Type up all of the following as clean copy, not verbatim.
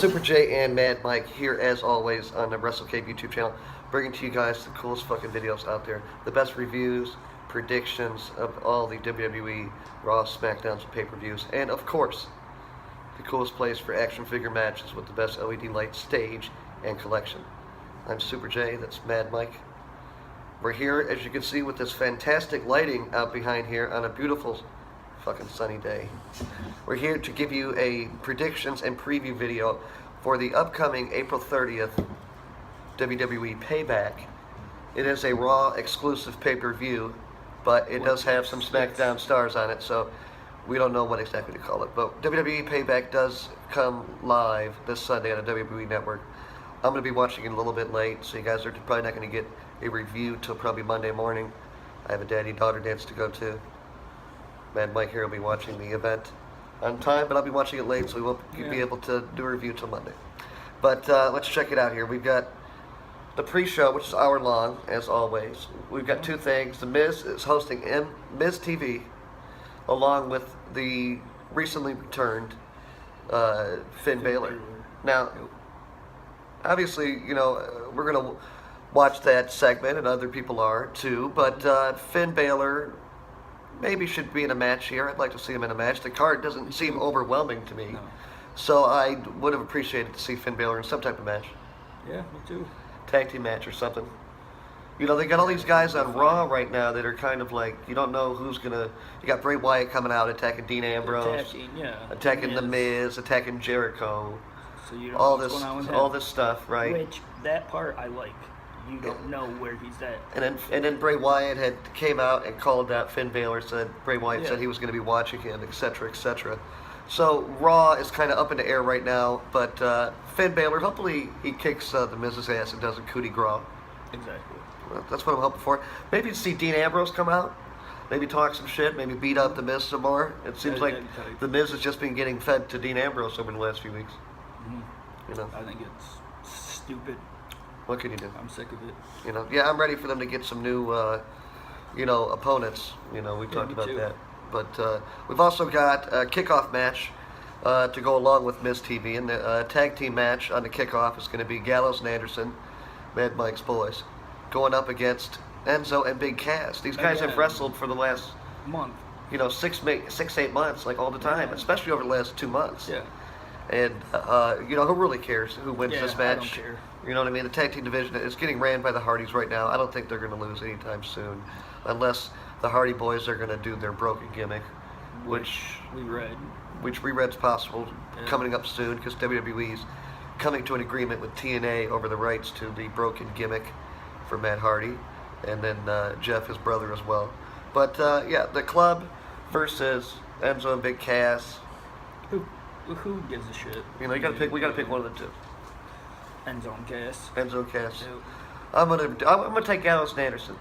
Super J and Mad Mike here as always on the Wrestlekave YouTube channel, bringing to you guys the coolest fucking videos out there, the best reviews, predictions of all the WWE Raw, SmackDowns, and pay-per-views, and of course, the coolest place for action figure matches with the best LED light stage and collection. I'm Super J, that's Mad Mike. We're here, as you can see, with this fantastic lighting out behind here on a beautiful fucking sunny day. We're here to give you a predictions and preview video for the upcoming April 30th WWE Payback. It is a Raw exclusive pay-per-view, but it does have some SmackDown stars on it, so we don't know what exactly to call it. But WWE Payback does come live this Sunday on the WWE Network. I'm going to be watching it a little bit late, so you guys are probably not going to get a review till probably Monday morning. I have a daddy-daughter dance to go to. Mad Mike here will be watching the event on time, but I'll be watching it late, so we won't be able to do a review till Monday. But let's check it out here. We've got the pre-show, which is hour long, as always. We've got two things. The Miz is hosting Miz TV, along with the recently returned Finn Balor. Now, obviously, you know, we're going to watch that segment, and other people are too, but Finn Balor maybe should be in a match here. I'd like to see him in a match. The card doesn't seem overwhelming to me. No. So I would have appreciated to see Finn Balor in some type of match. Yeah, me too. Tag team match or something. You know, they got all these guys on Raw right now that are kind of like, you don't know who's going to... You got Bray Wyatt coming out attacking Dean Ambrose. Attacking The Miz, attacking Jericho. So you don't all know what's going on with all him. this stuff, right? Which, that part I like. You don't know where he's at. And then Bray Wyatt came out and called out Finn Balor, said Bray Wyatt said he was going to be watching him, etc., etc. So Raw is kind of up in the air right now, but Finn Balor, hopefully he kicks the Miz's ass and does a coup de grace. Exactly. Well, that's what I'm hoping for. Maybe to see Dean Ambrose come out, maybe talk some shit, maybe beat up the Miz some more. It seems like the Miz has just been getting fed to Dean Ambrose over the last few weeks. Mm-hmm. You know, I think it's stupid. What can you do? I'm sick of it. You know, yeah, I'm ready for them to get some new, you know, opponents. You know, we talked about that. But we've also got a kickoff match to go along with Miz TV, and the tag team match on the kickoff is going to be Gallows and Anderson, Mad Mike's boys, going up against Enzo and Big Cass. These guys have wrestled for the last month. You know, 6-8 months, like all the time, especially over the last 2 months. Yeah. And you know, who really cares who wins this match? I don't care. You know what I mean? The tag team division is getting ran by the Hardys right now. I don't think they're going to lose anytime soon, unless the Hardy Boys are going to do their broken gimmick, which we read. Which we read's possible coming up soon, because WWE's coming to an agreement with TNA over the rights to the broken gimmick for Matt Hardy, and then Jeff, his brother, as well. But yeah, the club versus Enzo and Big Cass. Who gives a shit? You know, you gotta pick. We gotta pick one of the two. Enzo and Cass. Enzo and Cass. Yeah. I'm gonna take Gallows and Anderson.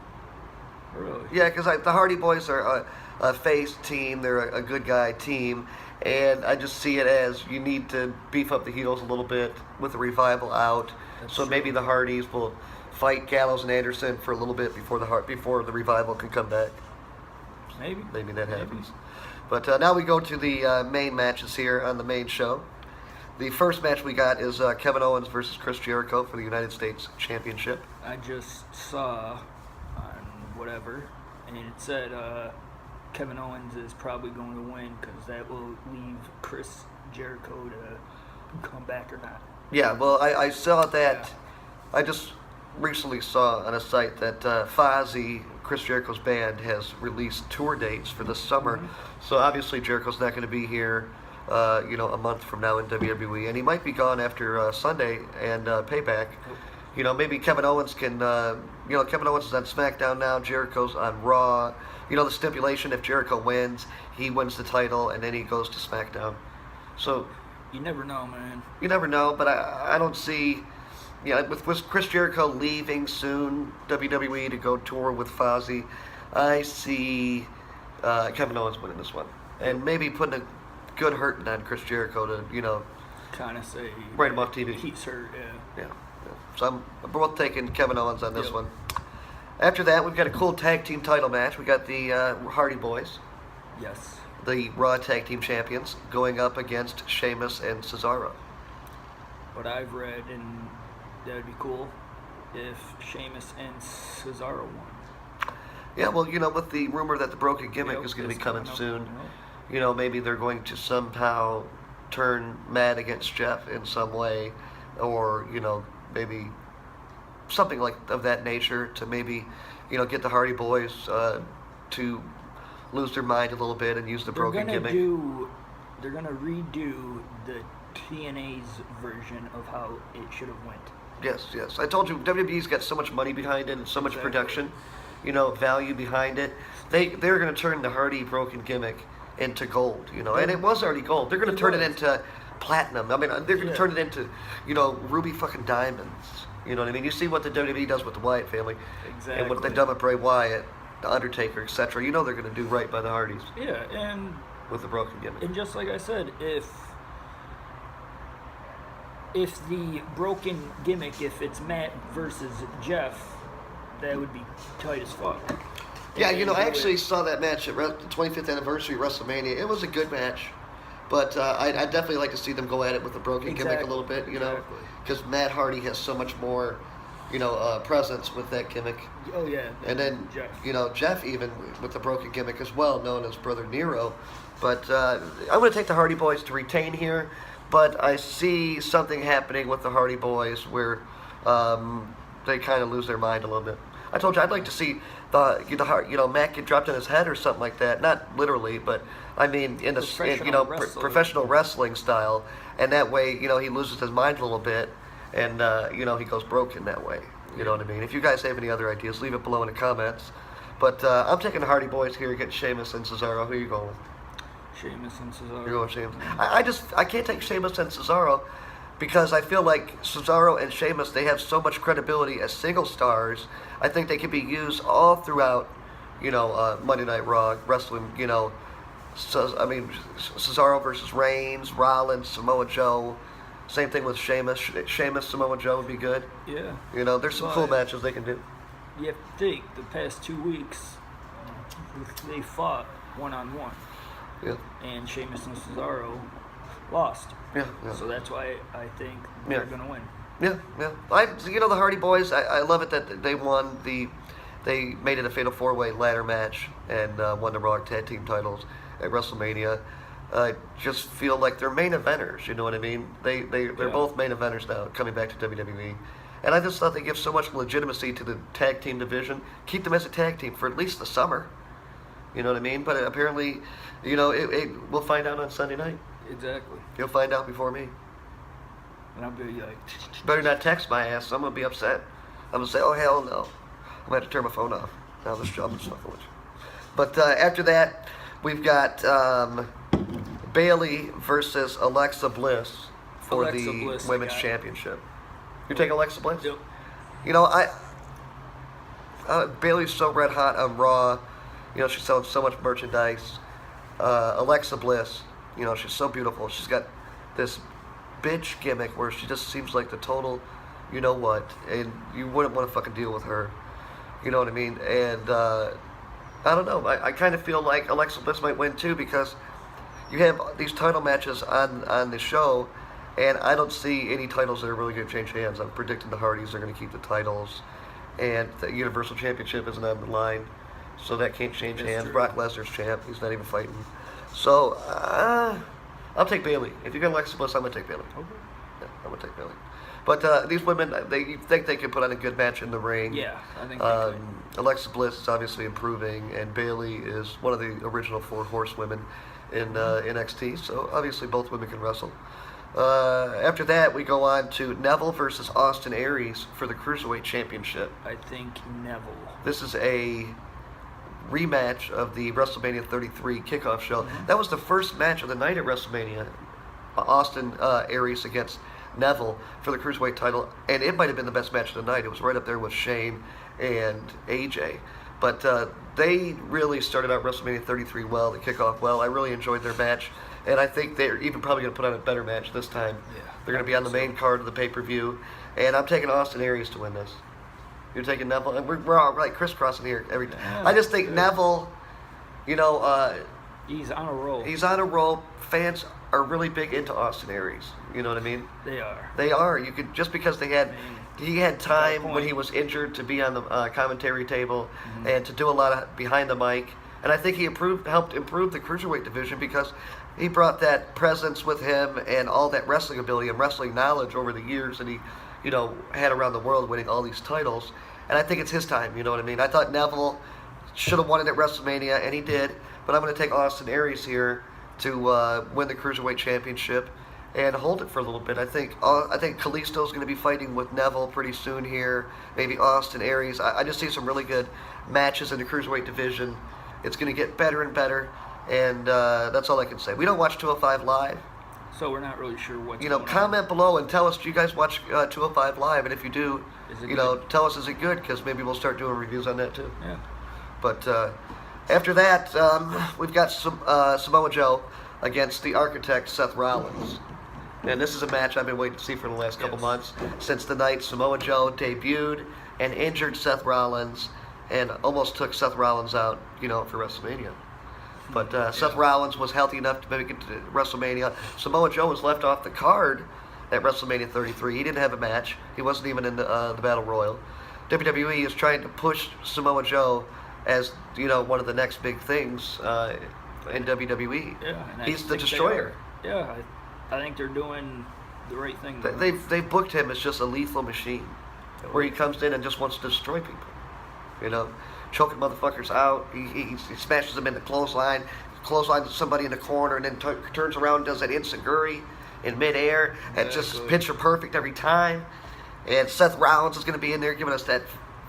Really? Yeah, because the Hardy Boys are a face team. They're a good guy team, and I just see it as you need to beef up the heels a little bit with the Revival out. That's so true. Maybe the Hardys will fight Gallows and Anderson for a little bit before the Revival can come back. Maybe that happens. But now we go to the main matches here on the main show. The first match we got is Kevin Owens versus Chris Jericho for the United States Championship. I just saw on whatever, and it said Kevin Owens is probably going to win because that will leave Chris Jericho to come back or not. Yeah, well, I saw that. Yeah. I just recently saw on a site that Fozzy, Chris Jericho's band, has released tour dates for this summer. Mm-hmm. So obviously Jericho's not going to be here, you know, a month from now in WWE, and he might be gone after Sunday and Payback. You know, maybe Kevin Owens can, you know, Kevin Owens is on SmackDown now, Jericho's on Raw. You know, the stipulation, if Jericho wins, he wins the title, and then he goes to SmackDown. So you never know, man. You never know, but I don't see... Yeah, with Chris Jericho leaving soon, WWE, to go tour with Fozzy, I see Kevin Owens winning this one. And maybe putting a good hurting on Chris Jericho to, you know... Kind of say... Write him off TV. He's hurt, yeah. So I'm both taking Kevin Owens on this one. After that, we've got a cool tag team title match. We got the Hardy Boys. Yes. The Raw Tag Team Champions, going up against Sheamus and Cesaro. what I've read, and that would be cool if Sheamus and Cesaro won. Yeah, well, with the rumor that the broken gimmick Yep, is going to it's be coming coming up, soon, yep. maybe they're going to somehow turn Matt against Jeff in some way, or, maybe something like of that nature to maybe, get the Hardy Boys to lose their mind a little bit and use the broken gimmick. They're gonna redo the TNA's version of how it should have went. Yes. I told you, WWE's got so much money behind it and so much production, value behind it. They're going to turn the Hardy broken gimmick into gold, and it was already gold. They're going to turn it into platinum. I mean, they're going to turn it into, ruby fucking diamonds. You know what I mean? You see what the WWE does with the Wyatt family. Exactly. And what they've done with Bray Wyatt, The Undertaker, etc. They're going to do right by the Hardys. Yeah, and with the broken gimmick. And just like I said, if the broken gimmick, if it's Matt versus Jeff, that would be tight as fuck. Yeah, I actually saw that match at the 25th anniversary of WrestleMania. It was a good match, but I'd definitely like to see them go at it with the broken gimmick a little bit, because Matt Hardy has so much more, presence with that gimmick. Oh yeah. And then Jeff. Jeff even with the broken gimmick as well, known as Brother Nero. But I'm going to take the Hardy Boys to retain here, but I see something happening with the Hardy Boys where they kind of lose their mind a little bit. I told you I'd like to see Matt get dropped on his head or something like that. Not literally, but I mean in professional wrestling style, and that way he loses his mind a little bit, and he goes broken that way. You know what I mean? If you guys have any other ideas, leave it below in the comments. But I'm taking the Hardy Boys here, getting Sheamus and Cesaro. Who are you going with? Sheamus and Cesaro. You're going Sheamus. I can't take Sheamus and Cesaro because I feel like Cesaro and Sheamus, they have so much credibility as single stars. I think they could be used all throughout, Monday Night Raw, wrestling, Cesaro versus Reigns, Rollins, Samoa Joe. Same thing with Sheamus. Sheamus, Samoa Joe would be good. Yeah. There's some cool matches they can do. You have to think, the past 2 weeks, they fought one-on-one. Yeah. And Sheamus and Cesaro lost. Yeah. So that's why I think they're going to win. Yeah. The Hardy Boys, I love it that they won they made it a Fatal 4-Way ladder match and won the Raw Tag Team titles at WrestleMania. I just feel like they're main eventers, you know what I mean? They're both main eventers now, coming back to WWE. And I just thought they give so much legitimacy to the tag team division. Keep them as a tag team for at least the summer. You know what I mean? But apparently, we'll find out on Sunday night. Exactly. You'll find out before me. And I'll be like... Better not text my ass. I'm going to be upset. I'm going to say, oh, hell no. I'm going to have to turn my phone off. Now this job is fucking with you. But after that, we've got Bayley versus Alexa Bliss for the Women's Championship. You take Alexa Bliss? Yep. Bayley's so red hot on Raw. She's selling so much merchandise. Alexa Bliss, she's so beautiful. She's got this bitch gimmick where she just seems like the total, and you wouldn't want to fucking deal with her. You know what I mean? And I don't know. I kind of feel like Alexa Bliss might win too because you have these title matches on the show, and I don't see any titles that are really going to change hands. I'm predicting the Hardys are going to keep the titles, and the Universal Championship isn't on the line. So that can't change hands. True. Brock Lesnar's champ. He's not even fighting. So, I'll take Bayley. If you got Alexa Bliss, I'm going to take Bayley. Okay. Yeah, I'm going to take Bayley. But these women, you think they can put on a good match in the ring. Yeah, I think they could. Alexa Bliss is obviously improving, and Bayley is one of the original 4 horsewomen in NXT. So, obviously, both women can wrestle. After that, we go on to Neville versus Austin Aries for the Cruiserweight Championship. I think Neville. This is a rematch of the WrestleMania 33 kickoff show. Mm-hmm. That was the first match of the night at WrestleMania. Austin Aries against Neville for the Cruiserweight title, and it might have been the best match of the night. It was right up there with Shane and AJ. But they really started out WrestleMania 33 well, the kickoff well. I really enjoyed their match, and I think they're even probably going to put on a better match this time. Yeah, they're going to be on the main card of the pay-per-view, and I'm taking Austin Aries to win this. You're taking Neville, and we're all like crisscrossing here every time. Yeah, I just think Neville, he's on a roll. He's on a roll. Fans are really big into Austin Aries. You know what I mean? They are. They are. You could just because he had time when point. he was injured to be on the commentary table Mm-hmm. and to do a lot of behind the mic. And I think he helped improve the cruiserweight division because he brought that presence with him and all that wrestling ability and wrestling knowledge over the years that he, had around the world, winning all these titles. And I think it's his time. You know what I mean? I thought Neville should have won it at WrestleMania, and he did. But I'm going to take Austin Aries here to win the cruiserweight championship and hold it for a little bit. I think Kalisto's going to be fighting with Neville pretty soon here. Maybe Austin Aries. I just see some really good matches in the cruiserweight division. It's going to get better and better, and that's all I can say. We don't watch 205 Live. So we're not really sure what's going Comment below and tell us, do you guys watch 205 Live? And if you do, good? tell us, is it good? Because maybe we'll start doing reviews on that too. Yeah. But after that, we've got Samoa Joe against the Architect, Seth Rollins. And this is a match I've been waiting to see for the last couple months, since the night Samoa Joe debuted and injured Seth Rollins and almost took Seth Rollins out, for WrestleMania. But Seth Rollins was healthy enough to make it to WrestleMania. Samoa Joe was left off the card at WrestleMania 33. He didn't have a match. He wasn't even in the Battle Royal. WWE is trying to push Samoa Joe as, one of the next big things in WWE. Yeah, and He's the Destroyer. Yeah, I think they're doing the right thing. They've booked him as just a lethal machine, where he comes in and just wants to destroy people. Choking motherfuckers out. He smashes them in the clothesline somebody in the corner, and then turns around and does that enziguri in midair, and just picture perfect every time. And Seth Rollins is going to be in there giving us that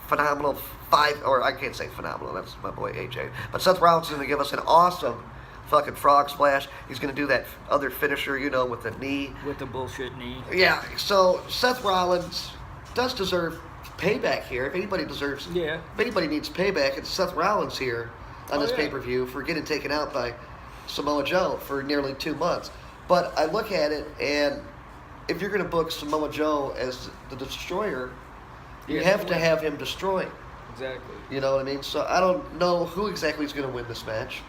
phenomenal I can't say phenomenal, that's my boy AJ. But Seth Rollins is going to give us an awesome fucking frog splash. He's going to do that other finisher, with the knee. With the bullshit knee. Yeah, so Seth Rollins does deserve payback here. If anybody needs payback, it's Seth Rollins here on this pay-per-view for getting taken out by Samoa Joe for nearly 2 months. But I look at it, and if you're going to book Samoa Joe as the Destroyer, you have to have him destroy. Exactly. You know what I mean? So I don't know who exactly is going to win this match.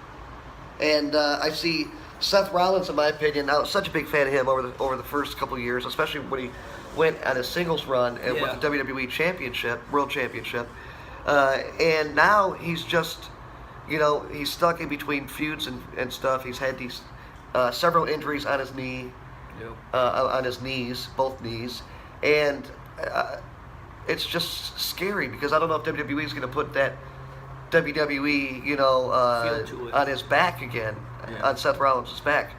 And I see Seth Rollins, in my opinion, I was such a big fan of him over the first couple of years, especially when he went on his singles run and with the WWE Championship, World Championship. And now he's just, he's stuck in between feuds and stuff. He's had these several injuries on his knee, on his knees, both knees. And it's just scary because I don't know if WWE is going to put that WWE, on his back again, on Seth Rollins' back,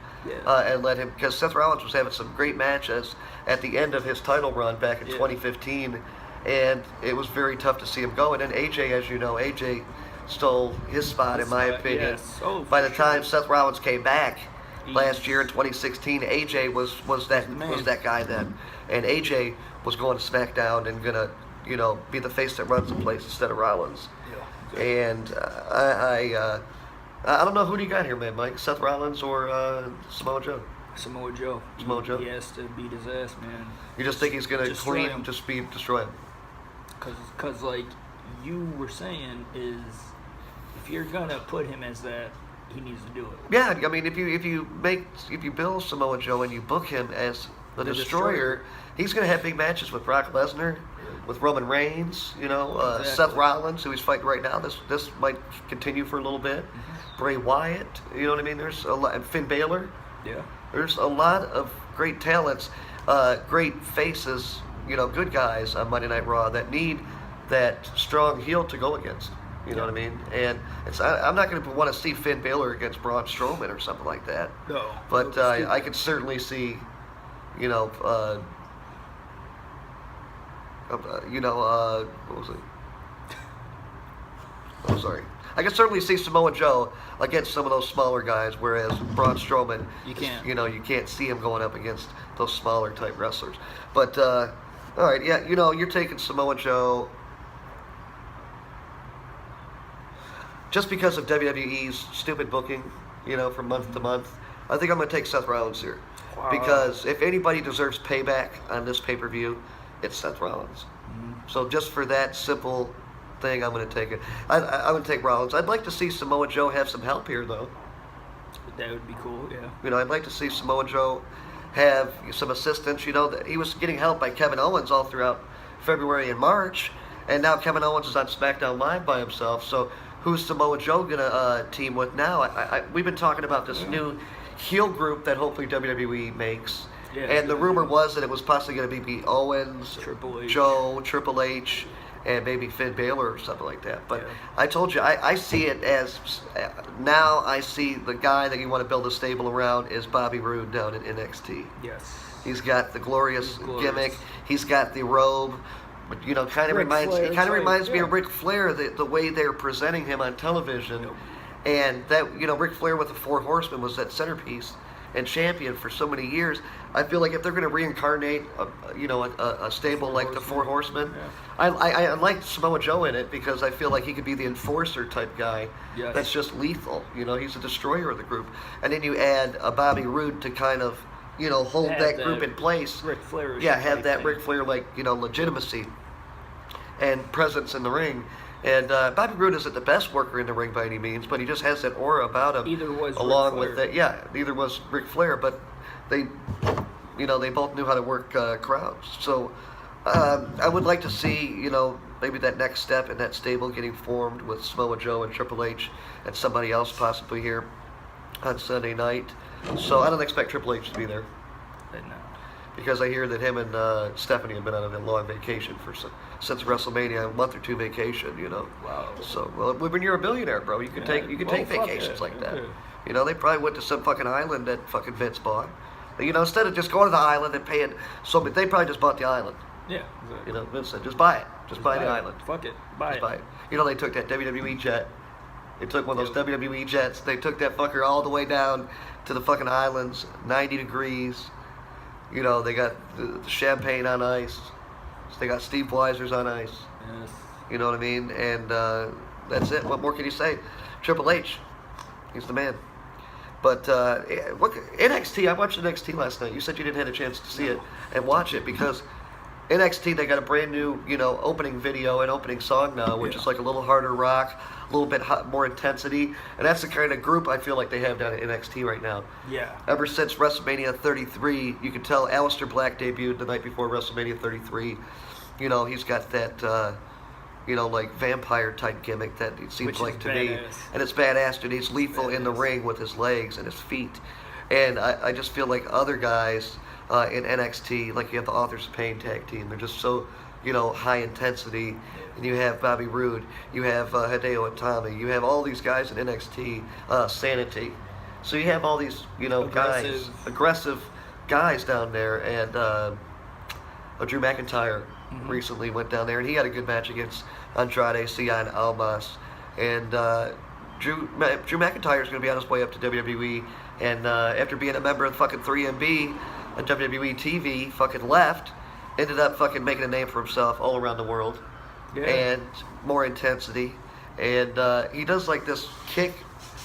and let him, because Seth Rollins was having some great matches at the end of his title run back in 2015, and it was very tough to see him go. And then AJ, as you know, AJ stole his spot, in my opinion. Yes. Oh, by the time Seth Rollins came back last year in 2016, AJ was that guy then, and AJ was going to SmackDown and gonna be the face that runs the place instead of Rollins. And I don't know, who do you got here, man, Mike? Seth Rollins or Samoa Joe? Samoa Joe. Samoa Joe? He has to beat his ass, man. You just think he's going to Destroy him. destroy him? Because like you were saying, is if you're going to put him as that, he needs to do it. Yeah, I mean, if you build Samoa Joe and you book him as the Destroyer, he's going to have big matches with Brock Lesnar, with Roman Reigns, Exactly. Seth Rollins, who he's fighting right now. This might continue for a little bit. Bray Wyatt, you know what I mean? There's a lot, and Finn Balor. Yeah. There's a lot of great talents, great faces, good guys on Monday Night Raw that need that strong heel to go against. You know what I mean? And I'm not going to want to see Finn Balor against Braun Strowman or something like that. No. But I could certainly see, what was it? Oh, sorry. I can certainly see Samoa Joe against some of those smaller guys, whereas Braun Strowman, you can't. You can't see him going up against those smaller type wrestlers. But all right, yeah, you're taking Samoa Joe just because of WWE's stupid booking, from month to month. I think I'm going to take Seth Rollins here. Wow. Because if anybody deserves payback on this pay-per-view, it's Seth Rollins. So just for that simple thing, I'm going to take it. I'm going to take Rollins. I'd like to see Samoa Joe have some help here, though. That would be cool. Yeah. You know, I'd like to see Samoa Joe have some assistance. You know, he was getting help by Kevin Owens all throughout February and March, and now Kevin Owens is on SmackDown Live by himself. So who's Samoa Joe gonna team with now? We've been talking about this new heel group that hopefully WWE makes. Yeah, and the rumor was that it was possibly going to be Owens, Triple H. Joe, Triple H, and maybe Finn Balor or something like that. But Yeah. I told you, I see it as, now I see the guy that you want to build a stable around is Bobby Roode down in NXT. Yes. He's got the glorious Glorious. gimmick. He's got the robe. But, you know, kind of Ric reminds Flair it kind of type, reminds me yeah. of Ric Flair, the way they're presenting him on television. Yep. And that, you know, Ric Flair with the Four Horsemen was that centerpiece and champion for so many years. I feel like if they're going to reincarnate, a stable like the Four Horsemen, Yeah. I like Samoa Joe in it because I feel like he could be the enforcer type guy. Yes. That's just lethal. You know, he's a destroyer of the group. And then you add a Bobby Roode to kind of, you know, hold Have that that group in place. Ric Flair. Yeah, have that Ric Flair like, you know, legitimacy and presence in the ring. And Bobby Roode isn't the best worker in the ring by any means, but he just has that aura about him. Either was along Ric with Flair. that. Yeah, neither was Ric Flair, but they, you know, they both knew how to work crowds. So I would like to see, you know, maybe that next step in that stable getting formed with Samoa Joe and Triple H and somebody else possibly here on Sunday night. So I don't expect Triple H to be there, But no. because I hear that him and Stephanie have been on a long vacation since WrestleMania, a month or two vacation, you know. Wow. So, well, when you're a billionaire, bro, you can Yeah, take well, take fuck vacations yeah, like that. yeah. You know, they probably went to some fucking island that fucking Vince bought. You know, instead of just going to the island and paying so much, they probably just bought the island. Yeah. Exactly. You know, Vince said, just buy it, just buy the island, Fuck it. Buy just it. buy it. You know, they took that WWE jet. They took one of those Yep. WWE jets. They took that fucker all the way down to the fucking islands, 90 degrees. You know, they got the champagne on ice. They got Steve Weiser's on ice. Yes. You know what I mean? And that's it. What more can you say? Triple H, he's the man. But NXT, I watched NXT last night. You said you didn't have a chance to see it and watch it because NXT, they got a brand new, you know, opening video and opening song now, which Yeah. is like a little harder rock, a little bit more intensity. And that's the kind of group I feel like they have down at NXT right now. Yeah. Ever since WrestleMania 33, you can tell Aleister Black debuted the night before WrestleMania 33. You know, he's got that, you know, like vampire type gimmick that it seems Which like is to me. badass. And it's badass, dude. He's lethal in the Badass. ring with his legs and his feet. And I just feel like other guys in NXT, like you have the Authors of Pain tag team, they're just so, you know, high intensity. And you have Bobby Roode, you have Hideo Itami, you have all these guys in NXT, Sanity. So you have all these, you know, aggressive guys down there. And Drew McIntyre recently went down there, and he had a good match against Andrade Cien Almas. And Drew McIntyre is going to be on his way up to WWE, and after being a member of fucking 3MB and WWE TV, fucking left, ended up fucking making a name for himself all around the world, Yeah. and more intensity. And he does like this kick,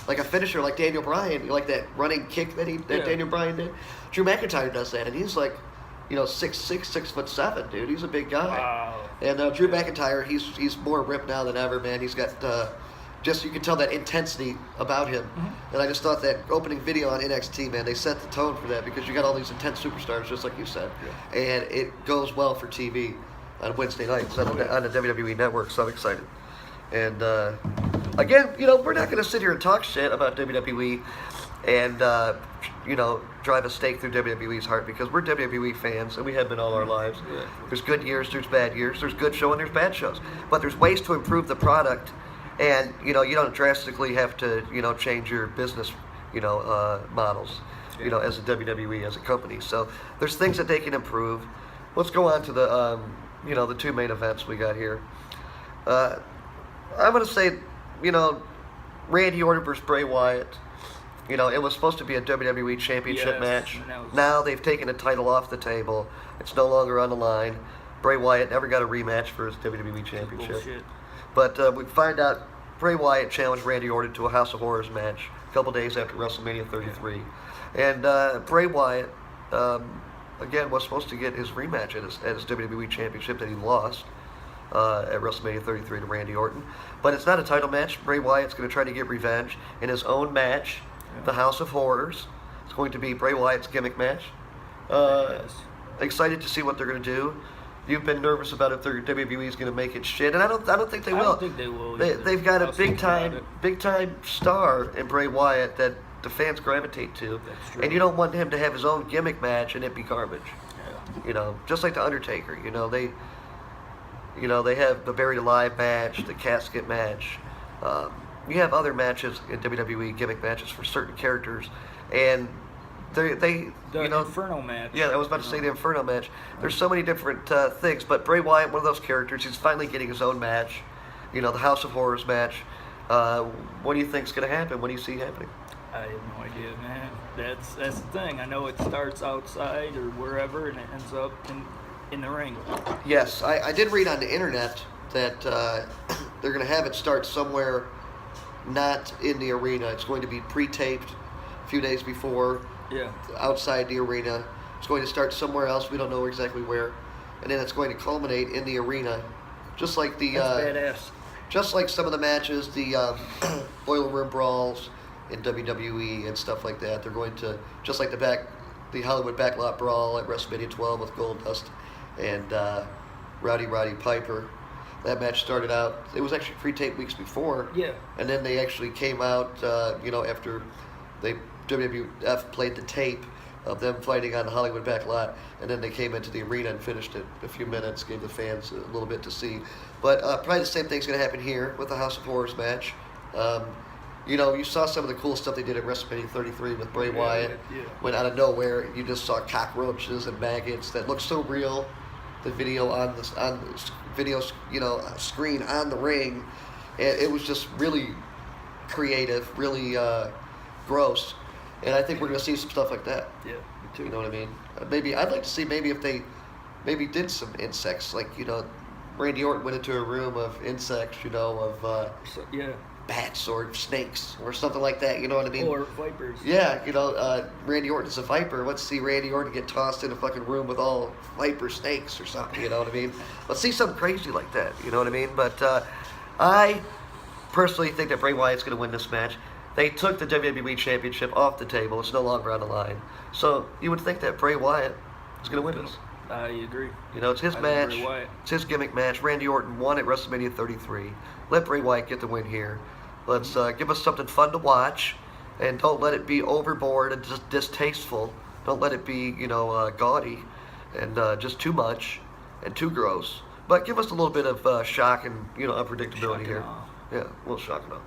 like a finisher, like Daniel Bryan, like that running kick that Yeah. Daniel Bryan did. Drew McIntyre does that, and he's like, you know, 6'6", 6'7", dude. He's a big guy. Wow. And Drew McIntyre, he's more ripped now than ever, man. He's got just, you can tell that intensity about him. And I just thought that opening video on NXT, man, they set the tone for that because you got all these intense superstars, just like you said. Yeah. And it goes well for TV on Wednesday nights on the WWE Network, so I'm excited. And again, you know, we're not going to sit here and talk shit about WWE and, you know, drive a stake through WWE's heart because we're WWE fans and we have been all our lives. Yeah. There's good years, there's bad years, there's good show and there's bad shows. But there's ways to improve the product, and, you know, you don't drastically have to, you know, change your business, you know, models, you know, as a WWE, as a company. So there's things that they can improve. Let's go on to the, you know, the two main events we got here. I'm going to say, you know, Randy Orton versus Bray Wyatt. You know, it was supposed to be a WWE Championship Yes, match. and that was- Now they've taken the title off the table. It's no longer on the line. Bray Wyatt never got a rematch for his WWE Championship. Bullshit. But we find out Bray Wyatt challenged Randy Orton to a House of Horrors match a couple days after WrestleMania 33. And Bray Wyatt, again, was supposed to get his rematch at his WWE Championship that he lost at WrestleMania 33 to Randy Orton. But it's not a title match. Bray Wyatt's going to try to get revenge in his own match the House of Horrors. It's going to be Bray Wyatt's gimmick match. Yes. Excited to see what they're going to do. You've been nervous about if WWE is going to make it shit, and I don't think they will. I don't think they will. They've got a I'll think about it. big time star in Bray Wyatt that the fans gravitate to, That's true. and you don't want him to have his own gimmick match and it be garbage. Yeah. You know, just like the Undertaker. They have the Buried Alive match, the casket match. You have other matches in WWE, gimmick matches for certain characters, and the Inferno match. Yeah, I was about to say the Inferno match. There's so many different things, but Bray Wyatt, one of those characters, he's finally getting his own match. The House of Horrors match. What do you think's going to happen? What do you see happening? I have no idea, man. That's the thing. I know it starts outside or wherever, and it ends up in the ring. Yes, I did read on the internet that they're going to have it start somewhere not in the arena. It's going to be pre-taped a few days before. Yeah. Outside the arena. It's going to start somewhere else. We don't know exactly where. And then it's going to culminate in the arena. Just like the That's badass. just like some of the matches, the Boiler Room Brawls in WWE and stuff like that. They're going to, just like the Hollywood Backlot Brawl at WrestleMania 12 with Goldust and Roddy Piper. That match started out, it was actually pre-taped weeks before. Yeah. And then they actually came out, after WWF played the tape of them fighting on the Hollywood Backlot, and then they came into the arena and finished it in a few minutes, gave the fans a little bit to see. But probably the same thing's going to happen here with the House of Horrors match. You saw some of the cool stuff they did at WrestleMania 33 with Bray Wyatt. Yeah. When out of nowhere, you just saw cockroaches and maggots that looked so real. The video on the video, screen on the ring, it was just really creative, really gross. And I think we're going to see some stuff like that. Yeah, me too. You know what I mean? Maybe I'd like to see if they did some insects, like Randy Orton went into a room of insects, bats or snakes or something like that. You know what I mean? Or vipers. Yeah, Randy Orton's a viper. Let's see Randy Orton get tossed in a fucking room with all viper snakes or something. You know what I mean? Let's see something crazy like that. You know what I mean? But I personally think that Bray Wyatt's going to win this match. They took the WWE Championship off the table. It's no longer on the line. So you would think that Bray Wyatt is going to win this. I agree. It's his match. It's his gimmick match. Randy Orton won at WrestleMania 33. Let Bray Wyatt get the win here. Let's give us something fun to watch, and don't let it be overboard and just distasteful. Don't let it be, gaudy and just too much and too gross. But give us a little bit of shock and unpredictability here. Yeah, a little shock and awe.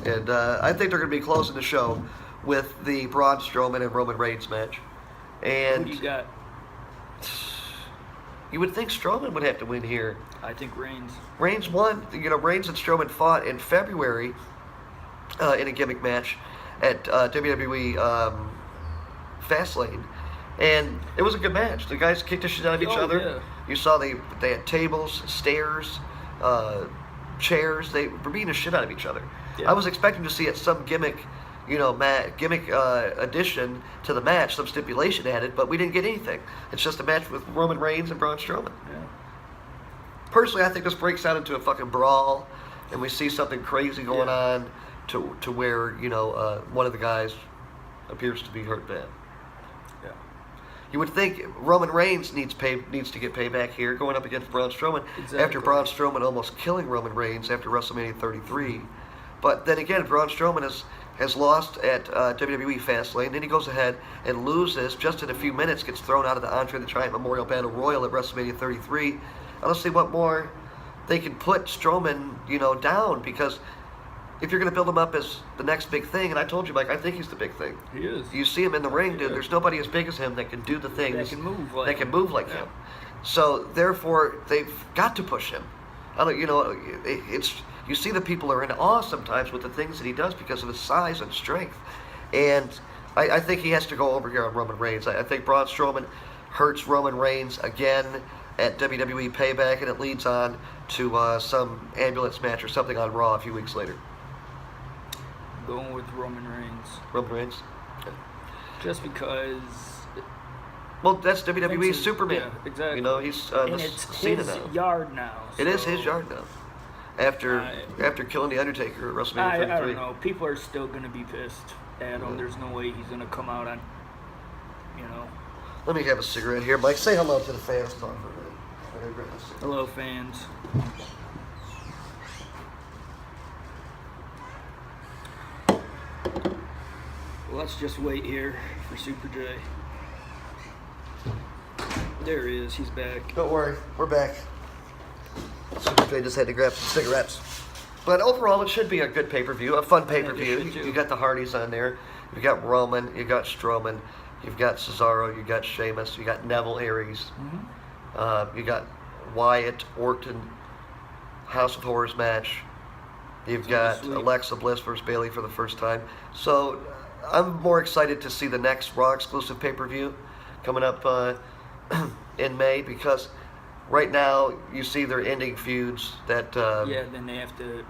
And I think they're going to be closing the show with the Braun Strowman and Roman Reigns match. And Who do you got? You would think Strowman would have to win here. I think Reigns. Reigns won. Reigns and Strowman fought in February in a gimmick match at WWE Fastlane. And it was a good match. The guys kicked the shit out of each other. Yeah. You saw they had tables, stairs, chairs. They were beating the shit out of each other. Yeah. I was expecting to see it some gimmick, addition to the match, some stipulation added, but we didn't get anything. It's just a match with Roman Reigns and Braun Strowman. Yeah. Personally, I think this breaks out into a fucking brawl, and we see something crazy going on to where one of the guys appears to be hurt bad. Yeah. You would think Roman Reigns needs to get payback here, going up against Braun Strowman after Braun Strowman almost killing Roman Reigns after WrestleMania 33. But then again, Braun Strowman has lost at WWE Fastlane. Then he goes ahead and loses just in a few minutes, gets thrown out of the Andre the Giant Memorial Battle Royal at WrestleMania 33. I don't see what more they can put Strowman, down, because if you're going to build him up as the next big thing, and I told you, Mike, I think he's the big thing. He is. You see him in the ring, dude. There's nobody as big as him that can do the things. That can move like him. So therefore, they've got to push him. I don't, it's you see the people are in awe sometimes with the things that he does because of his size and strength, and I think he has to go over here on Roman Reigns. I think Braun Strowman hurts Roman Reigns again at WWE Payback, and it leads on to some ambulance match or something on Raw a few weeks later. Going with Roman Reigns. Roman Reigns? Okay. Just because... Well, that's WWE's Superman. Yeah, exactly. He's and it's his yard now. It is his yard now. After killing The Undertaker at WrestleMania 33. I don't know. People are still going to be pissed. Adam. There's no way he's gonna come out on, you know. Let me have a cigarette here, Mike. Say hello to the fans. Talk for a minute. I gotta grab my cigarette. Hello, fans. Well, let's just wait here for Super J. There he is. He's back. Don't worry, we're back. Super J just had to grab some cigarettes. But overall, it should be a good pay-per-view, a fun pay-per-view. Yeah, it should too. You got the Hardys on there. You got Roman. You got Strowman. You've got Cesaro. You got Sheamus. You got Neville Aries. You got Wyatt, Orton, House of Horrors match. You've got Alexa Bliss versus Bayley for the first time. So I'm more excited to see the next Raw exclusive pay-per-view coming up in May, because right now you see they're ending feuds that... yeah, then they have to,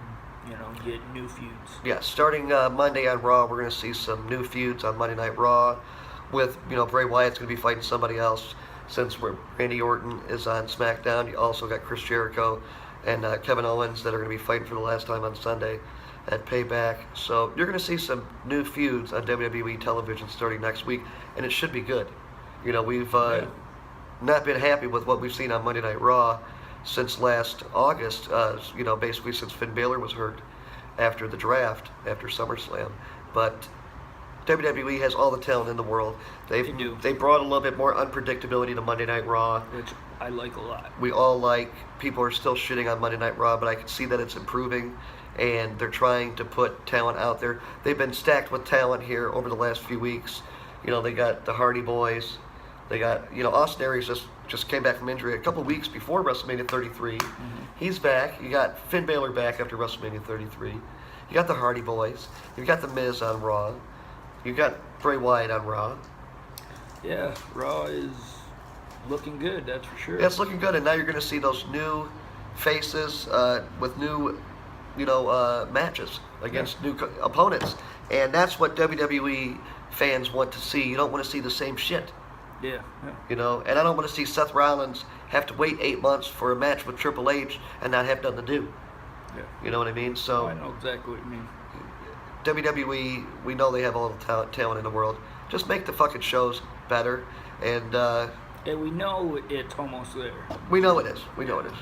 you know, get new feuds. Yeah, starting Monday on Raw, we're going to see some new feuds on Monday Night Raw with, you know, Bray Wyatt's going to be fighting somebody else. Since Randy Orton is on SmackDown, you also got Chris Jericho and Kevin Owens that are going to be fighting for the last time on Sunday at Payback. So you're going to see some new feuds on WWE television starting next week, and it should be good. You know, we've not been happy with what we've seen on Monday Night Raw since last August, you know, basically since Finn Balor was hurt after the draft, after SummerSlam. But WWE has all the talent in the world. They brought a little bit more unpredictability to Monday Night Raw, which I like a lot. We all like. People are still shitting on Monday Night Raw, but I can see that it's improving, and they're trying to put talent out there. They've been stacked with talent here over the last few weeks. You know, they got the Hardy Boys. They got, you know, Austin Aries just came back from injury a couple weeks before WrestleMania 33. He's back. You got Finn Balor back after WrestleMania 33. You got the Hardy Boys. You've got the Miz on Raw. You got Bray Wyatt on Raw. Yeah, Raw is looking good, that's for sure. Yeah, it's looking good, and now you're going to see those new faces with new, you know, matches against new opponents, and that's what WWE fans want to see. You don't want to see the same shit. Yeah. You know, and I don't want to see Seth Rollins have to wait 8 months for a match with Triple H and not have nothing to do. Yeah. You know what I mean? So I know exactly what you mean. WWE, we know they have all the talent in the world. Just make the fucking shows better, and we know it's almost there. We know it is. We know it is.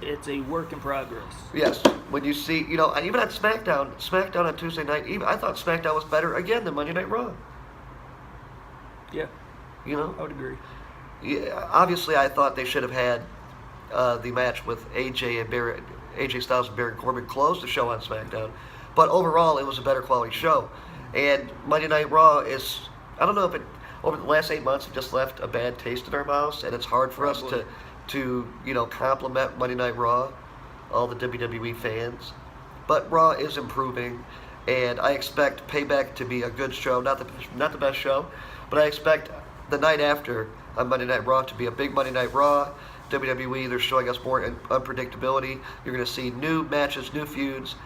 It's a work in progress. Yes. When you see, you know, and even at SmackDown on Tuesday night, I thought SmackDown was better again than Monday Night Raw. Yeah. You know? I would agree. Yeah, obviously, I thought they should have had the match with AJ Styles and Baron Corbin close the show on SmackDown. But overall, it was a better quality show. And Monday Night Raw is, I don't know if it, over the last 8 months, it just left a bad taste in our mouths, and it's hard for us to you know, compliment Monday Night Raw, all the WWE fans. But Raw is improving, and I expect Payback to be a good show, not the best show, but I expect the night after on Monday Night Raw to be a big Monday Night Raw. WWE, they're showing us more unpredictability. You're going to see new matches, new feuds.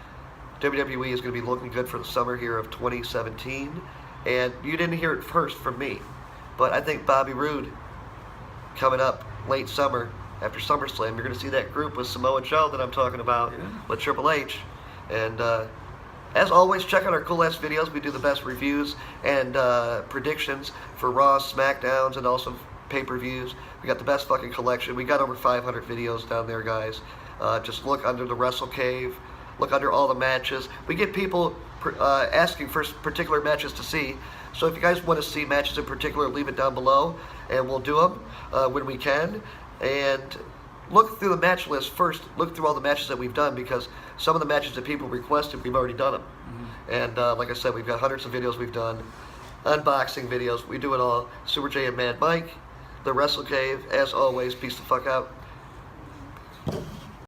WWE is going to be looking good for the summer here of 2017. And you didn't hear it first from me, but I think Bobby Roode coming up late summer after SummerSlam, you're going to see that group with Samoa Joe that I'm talking about, with Triple H. And as always, check out our cool-ass videos. We do the best reviews and predictions for Raw, SmackDowns, and also pay-per-views. We got the best fucking collection. We got over 500 videos down there, guys. Just look under the Wrestlekave. Look under all the matches. We get people asking for particular matches to see. So if you guys want to see matches in particular, leave it down below, and we'll do them when we can. And look through the match list first. Look through all the matches that we've done, because some of the matches that people requested, we've already done them. And like I said, we've got hundreds of videos we've done. Unboxing videos. We do it all. Super J and Mad Mike. The Wrestlekave. As always, peace the fuck out.